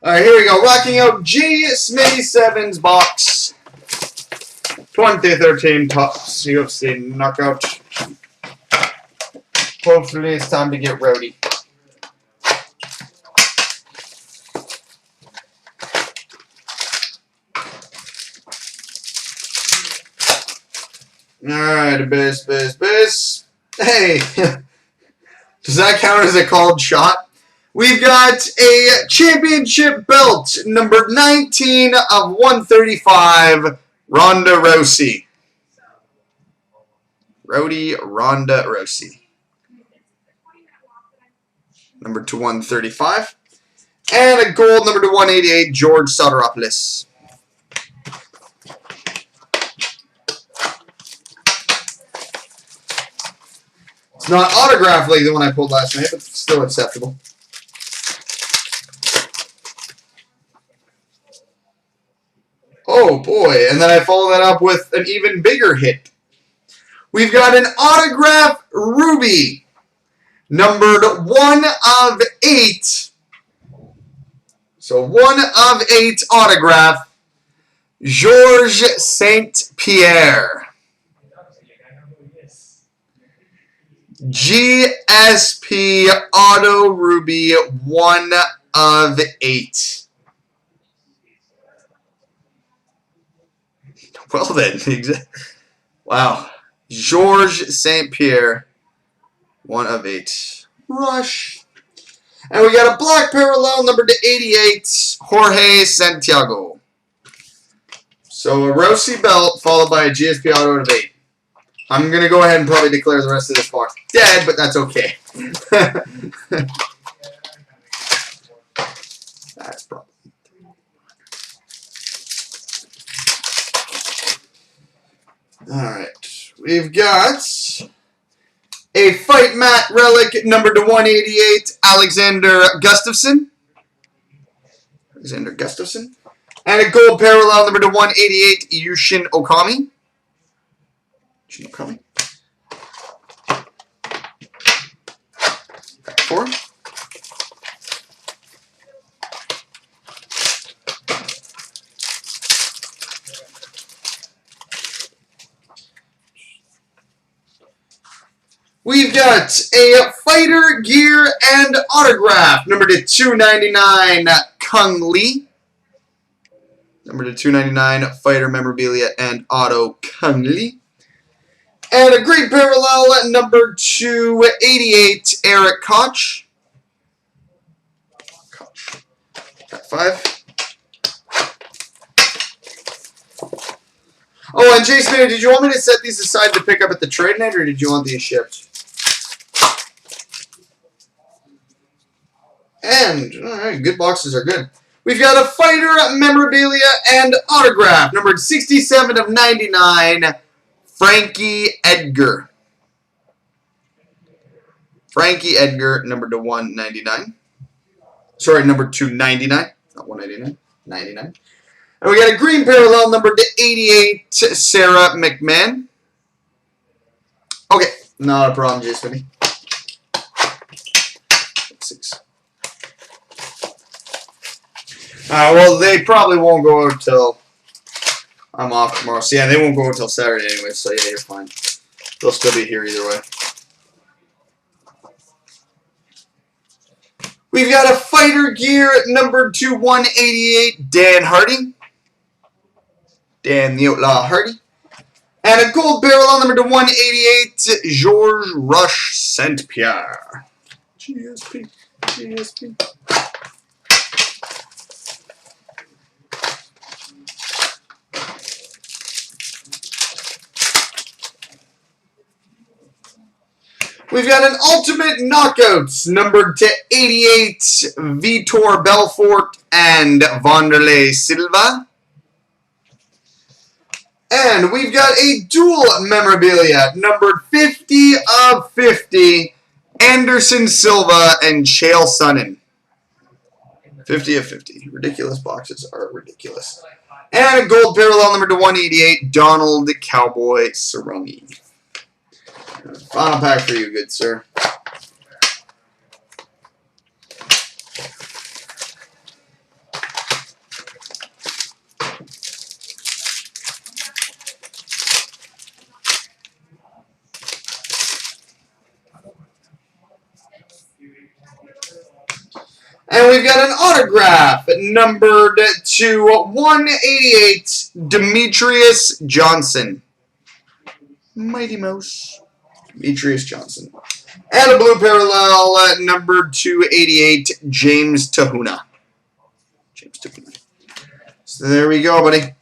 Alright, here we go. Rocking out Jsmitty 7's box. 2013 Topps UFC knockout. Hopefully it's time to get rowdy. Alright, biz. Hey, does that count as a called shot? We've got a championship belt, number 19 of 135, Ronda Rousey. Ronda Rousey. Number to 135. And a gold, number to 188, George Soteropoulos. It's not autographed like the one I pulled last night, but still acceptable. Oh boy, and then I follow that up with an even bigger hit. We've got an autograph ruby, numbered 1 of 8. So 1 of 8 autograph, Georges St-Pierre. GSP Auto Ruby 1 of 8. Well then, wow. Georges St-Pierre, 1 of 8. Rush. And we got a black parallel, number to 88, Jorge Santiago. So a Rousey belt followed by a GSP Auto out of 8. I'm going to go ahead and probably declare the rest of this box dead, but that's okay. That's probably. Alright, we've got a Fight Mat Relic, number to 188, Alexander Gustafsson. And a gold parallel, number to 188, Yushin Okami. Pack 4. We've got a Fighter Gear and Autograph, number to 299, Kung Lee. Number to 299, Fighter Memorabilia and Auto, Kung Lee. And a great parallel, number 288, Eric Koch. Pack 5. Oh, and Jsmitty, did you want me to set these aside to pick up at the trade net, or did you want these shipped? And, alright, good boxes are good. We've got a Fighter Memorabilia and Autograph, numbered 67 of 99, Frankie Edgar. Frankie Edgar, number to 199. Sorry, number 299, not 199, 99. And we got a green parallel, number to 88, Sarah McMahon. Okay, not a problem, Jsmitty. 6. Well, they probably won't go until I'm off tomorrow. So, yeah, they won't go until Saturday anyway, so yeah, you're fine. They'll still be here either way. We've got a Fighter Gear, number to 188, Dan Hardy. Dan the Outlaw Hardy. And a gold parallel, number to 188, Georges Rush St-Pierre. GSP. We've got an Ultimate Knockouts, numbered to 88, Vitor Belfort and Wanderlei Silva. And we've got a dual memorabilia, numbered 50 of 50, Anderson Silva and Chael Sonnen. 50 of 50. Ridiculous boxes are ridiculous. And a gold parallel, number to 188, Donald Cowboy Cerrone. Final pack for you, good sir. And we've got an autograph numbered to 188, Demetrius Johnson. Mighty Mouse. Demetrius Johnson. And a blue parallel numbered to 88, James Tahuna. So there we go, buddy.